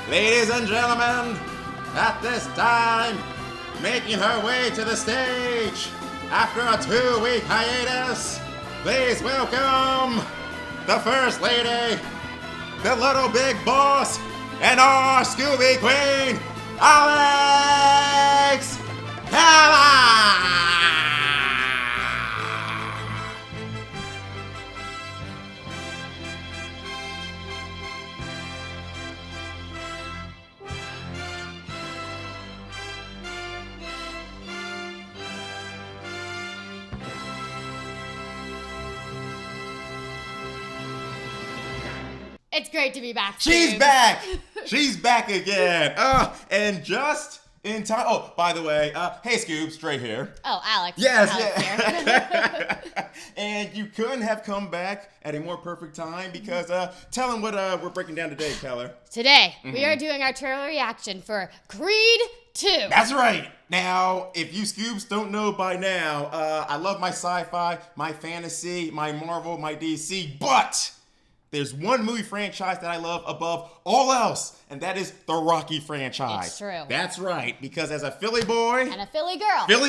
Ladies and gentlemen, at this time, making her way to the stage after a 2-week hiatus, please welcome the First Lady, the Little Big Boss, and our Scooby Queen, Alex Hella! It's great to be back. She's back! She's back again. And just in time. Oh, by the way, hey Scoob, straight here. Oh, Alex. Yes, Alex yeah. And you couldn't have come back at a more perfect time because tell them what we're breaking down today, Keller. Today, we are doing our trailer reaction for Creed 2. That's right. Now, if you Scoobs don't know by now, I love my sci-fi, my fantasy, my Marvel, my DC, but there's one movie franchise that I love above all else, and that is the Rocky franchise. It's true. That's right, because as a Philly boy And a Philly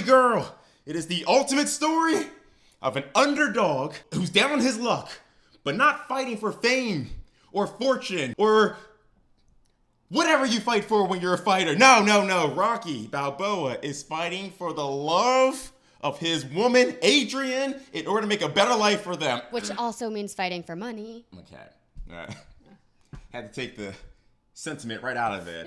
girl. It is the ultimate story of an underdog who's down on his luck, but not fighting for fame or fortune or whatever you fight for when you're a fighter. No. Rocky Balboa is fighting for the love of his woman, Adrian, in order to make a better life for them. Which also means fighting for money. Okay. Had to take the sentiment right out of it.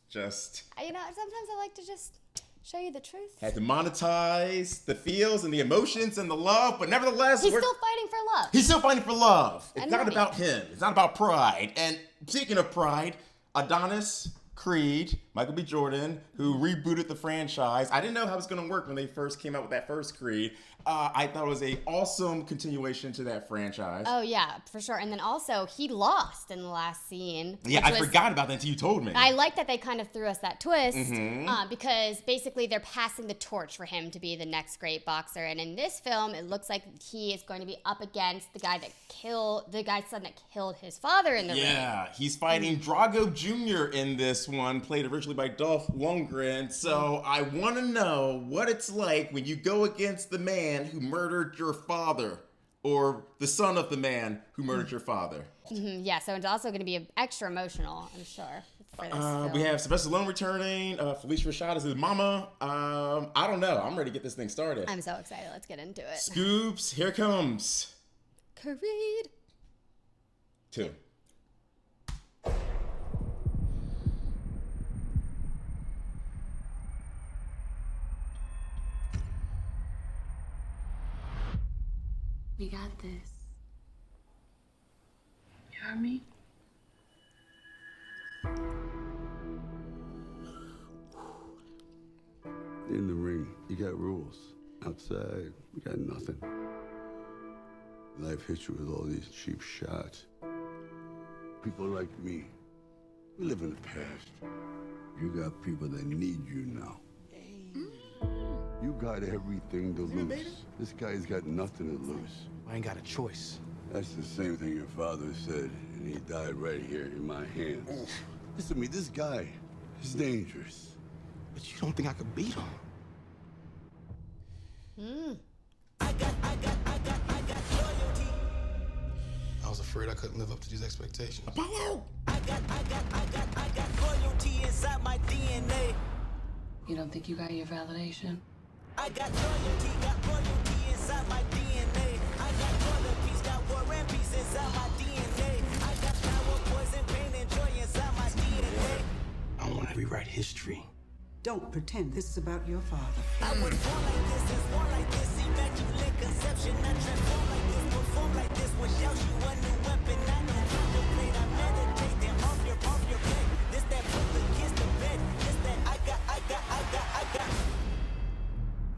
Just You know, sometimes I like to just show you the truth. had to monetize the feels and the emotions and the love, but nevertheless, He's still fighting for love. he's still fighting for love. It's And not money. about him. It's not about pride. And speaking of pride, Adonis, Creed, Michael B. Jordan, who rebooted the franchise. I didn't know how it was going to work when they first came out with that first Creed. I thought it was an awesome continuation to that franchise. Oh, yeah, for sure. And then also, he lost in the last scene. Yeah, I forgot about that until you told me. I like that they kind of threw us that twist because basically they're passing the torch for him to be the next great boxer. And in this film, it looks like he is going to be up against the guy's son that killed his father in the ring. Yeah, he's fighting Drago Jr. in this one, played originally by Dolph Lundgren. So I want to know what it's like when you go against the man who murdered your father, or the son of the man who murdered your father. Yeah, so it's also going to be extra emotional, I'm sure, for this film. We have Sylvester Stallone returning, Felicia Rashad as his mama. I don't know. I'm ready to get this thing started. I'm so excited. Let's get into it. Scoops, here comes Creed 2. We got this. You heard me? In the ring, you got rules. Outside, we got nothing. Life hits you with all these cheap shots. People like me, we live in the past. You got people that need you now. You got everything to lose. This guy's got nothing to lose. I ain't got a choice. That's the same thing your father said, and he died right here in my hands. Listen to me, this guy is dangerous. But you don't think I could beat him? I was afraid I couldn't live up to these expectations. Apollo! Loyalty inside my DNA. You don't think you got your validation? I got loyalty inside my DNA. I got toilet peace, got war and peace inside my DNA. I got power, poison, pain, and joy inside my DNA. I want to rewrite history. Don't pretend this is about your father. I was born like this, is born like this. Immaculate conception, I transform like this, perform like this. Without you, a new weapon. I don't contemplate, I meditate. Then off your bed. This that put the kids to bed. This that I got.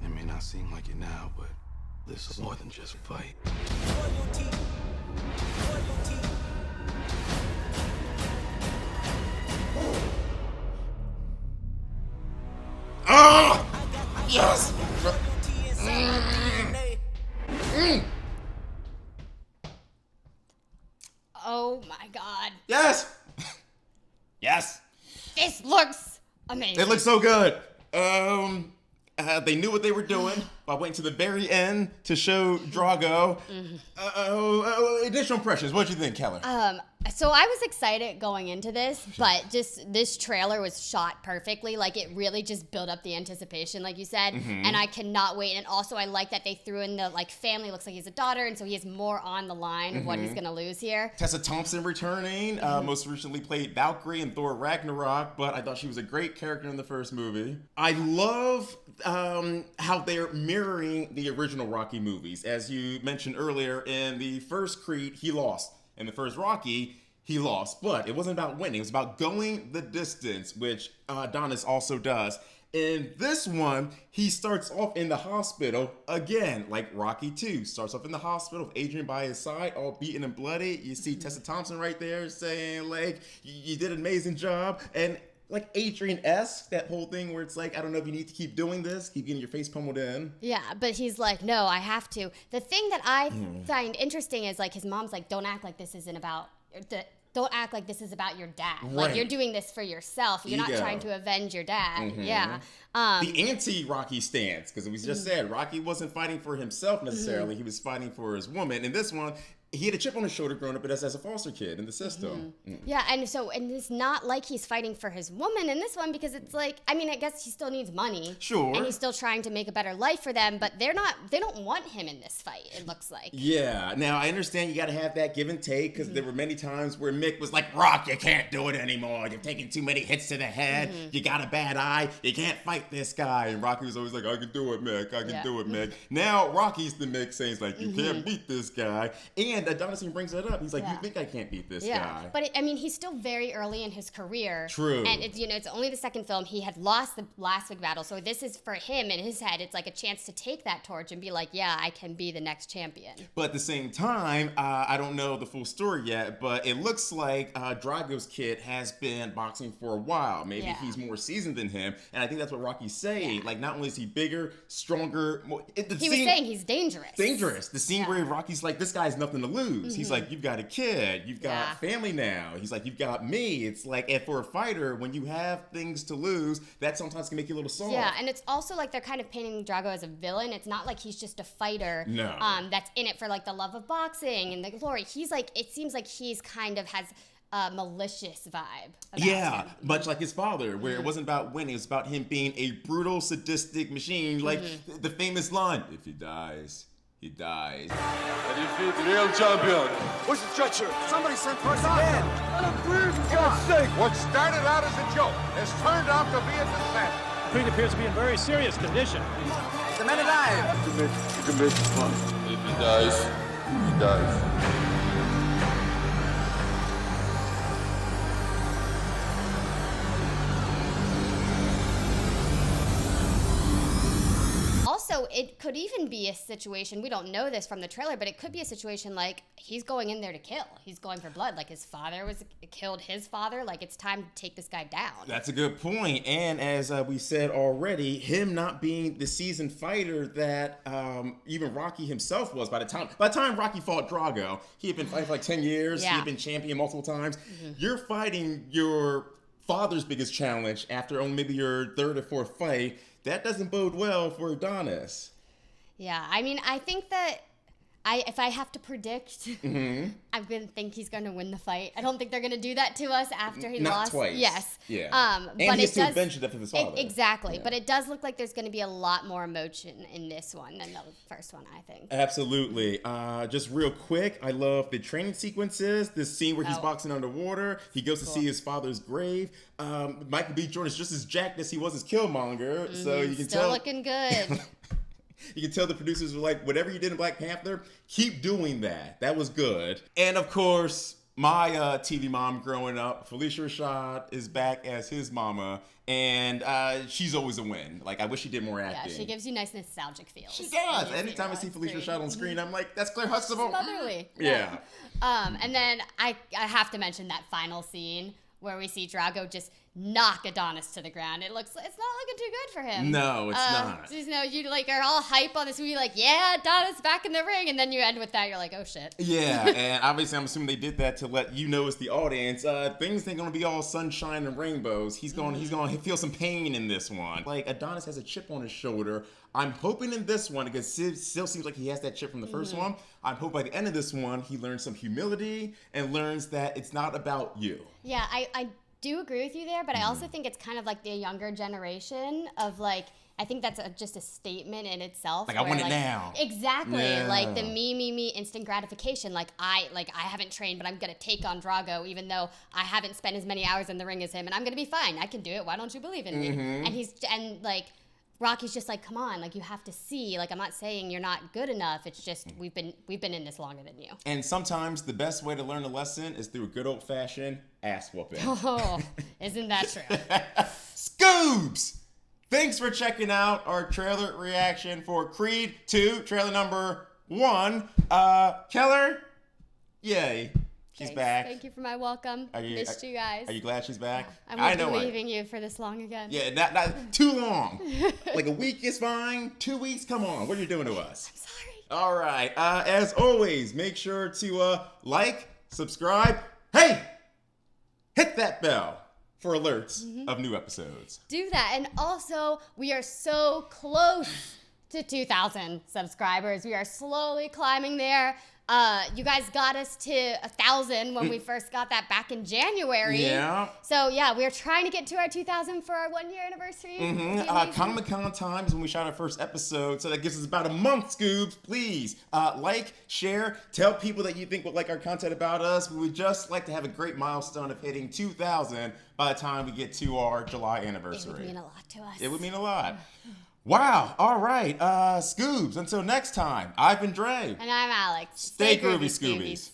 It may not seem like it now, but this is more than just a fight. Loyalty. Oh! Yes! Loyalty inside my DNA. Oh my God. Yes! Yes! It looks amazing. It looks so good. They knew what they were doing by waiting to the very end to show Drago. Initial impressions. What do you think, Keller? So I was excited going into this, but just this trailer was shot perfectly. Like, it really just built up the anticipation, like you said, and I cannot wait. And also, I like that they threw in the, like, family looks like he's a daughter, and so he has more on the line of what he's going to lose here. Tessa Thompson returning, most recently played Valkyrie in Thor Ragnarok, but I thought she was a great character in the first movie. I love how they're mirroring the original Rocky movies. As you mentioned earlier, in the first Creed, he lost. In the first Rocky, he lost, but it wasn't about winning. It was about going the distance, which Adonis also does. In this one, he starts off in the hospital again, like Rocky 2. Starts off in the hospital with Adrian by his side, all beaten and bloody. You see Tessa Thompson right there saying, like, you did an amazing job. And like Adrian-esque, that whole thing where it's like, I don't know if you need to keep doing this, keep getting your face pummeled in. Yeah, but he's like, no, I have to. The thing that I find interesting is, like, his mom's like, don't act like this isn't about... Don't act like this is about your dad. Right. Like, you're doing this for yourself. You're not trying to avenge your dad. Yeah. The anti-Rocky stance, because we just said Rocky wasn't fighting for himself necessarily. He was fighting for his woman. In this one, he had a chip on his shoulder growing up as a foster kid in the system. Yeah, and it's not like he's fighting for his woman in this one, because it's like, I mean, I guess he still needs money. Sure. And he's still trying to make a better life for them, but they don't want him in this fight, it looks like. Yeah. Now, I understand you got to have that give and take, because there were many times where Mick was like, Rock, you can't do it anymore. You're taking too many hits to the head. You got a bad eye. You can't fight this guy. And Rocky was always like, I can do it, Mick. I can do it, Mick. Now, Rocky's the Mick saying, like, you can't beat this guy. And Adonis brings it up. He's like, you think I can't beat this guy? But I mean, he's still very early in his career. True. And it's, it's only the second film. He had lost the last big battle, so this is for him in his head. It's like a chance to take that torch and be like, yeah, I can be the next champion. But at the same time, I don't know the full story yet, but it looks like Drago's kid has been boxing for a while. Maybe he's more seasoned than him, and I think that's what Rocky's saying. Yeah. Like, not only is he bigger, stronger, more... He was saying he's dangerous. Dangerous. The scene where Rocky's like, this guy's nothing to lose. He's like, you've got a kid, you've got family now. He's like, you've got me. It's like, and for a fighter, when you have things to lose, that sometimes can make you a little soft. Yeah, and it's also like they're kind of painting Drago as a villain. It's not like he's just a fighter that's in it for like the love of boxing and the glory. He's like, it seems like he's kind of has a malicious vibe about him. Much like his father, where it wasn't about winning, it was about him being a brutal, sadistic machine. Like the famous line, if he dies, he dies. I defeat the real champion. Where's the stretcher? Somebody sent for his man. Let him breathe, for God's sake. What started out as a joke has turned out to be a descent. Creed appears to be in very serious condition. The man alive. You can make it fun. If he dies, he dies. Also, it could even be a situation, we don't know this from the trailer, but it could be a situation like he's going in there to kill. He's going for blood. Like his father killed his father. Like it's time to take this guy down. That's a good point. And as we said already, him not being the seasoned fighter that even Rocky himself was by the time Rocky fought Drago, he had been fighting for like 10 years. He had been champion multiple times. You're fighting your father's biggest challenge after only maybe your third or fourth fight. That doesn't bode well for Adonis. Yeah, I mean, I think that if I have to predict, I'm going to think he's going to win the fight. I don't think they're going to do that to us after he lost. Not twice. Yes. Yeah. And he has to avenge the death of his father. Exactly. Yeah. But it does look like there's going to be a lot more emotion in this one than the first one, I think. Absolutely. Just real quick, I love the training sequences. This scene where he's boxing underwater. He goes to see his father's grave. Michael B. Jordan is just as jacked as he was as Killmonger. So you can Still looking good. You can tell the producers were like, whatever you did in Black Panther, keep doing that. That was good. And of course, my TV mom growing up, Felicia Rashad, is back as his mama. And she's always a win. Like, I wish she did more acting. Yeah, she gives you nice nostalgic feels. She does. Anytime I see Felicia Rashad on screen, I'm like, that's Claire Huxtable. Motherly. Yeah. And then I have to mention that final scene where we see Drago just knock Adonis to the ground. It's not looking too good for him. No, it's not. You know, you like are all hype on this movie, like, yeah, Adonis back in the ring, and then you end with that. You're like, oh shit. Yeah, and obviously I'm assuming they did that to let you know as the audience, things ain't gonna be all sunshine and rainbows. He's gonna feel some pain in this one. Like Adonis has a chip on his shoulder. I'm hoping in this one, because it still seems like he has that chip from the first one. I'm hoping by the end of this one he learns some humility and learns that it's not about you. Yeah, I do agree with you there, but I also think it's kind of like the younger generation of like, I think that's just a statement in itself. Like, I want it now. Exactly. Yeah. Like the me, instant gratification. Like I haven't trained, but I'm going to take on Drago, even though I haven't spent as many hours in the ring as him, and I'm going to be fine. I can do it. Why don't you believe in me? And like, Rocky's just like, come on, like you have to see. Like I'm not saying you're not good enough. It's just we've been in this longer than you. And sometimes the best way to learn a lesson is through a good old fashioned ass whooping. Oh, isn't that true? Scoobs! Thanks for checking out our trailer reaction for Creed 2, trailer number 1. Keller, yay. She's Thanks. back. Thank you for my welcome. Missed you guys. Are you glad she's back? I won't be leaving you for this long again. Yeah, not too long. Like a week is fine. 2 weeks, come on. What are you doing to us? I'm sorry. All right. As always, make sure to like, subscribe. Hey, hit that bell for alerts of new episodes. Do that. And also, we are so close to 2,000 subscribers. We are slowly climbing there. You guys got us to 1,000 when we first got that back in January. Yeah. So yeah, we're trying to get to our 2,000 for our 1 year anniversary. Comic-Con times when we shot our first episode, so that gives us about a month, Scoobs. Please like, share, tell people that you think would like our content about us. We would just like to have a great milestone of hitting 2,000 by the time we get to our July anniversary. It would mean a lot to us. It would mean a lot. Wow. All right. Scoobs, until next time, I've been Dre. And I'm Alex. Stay groovy, Scoobies.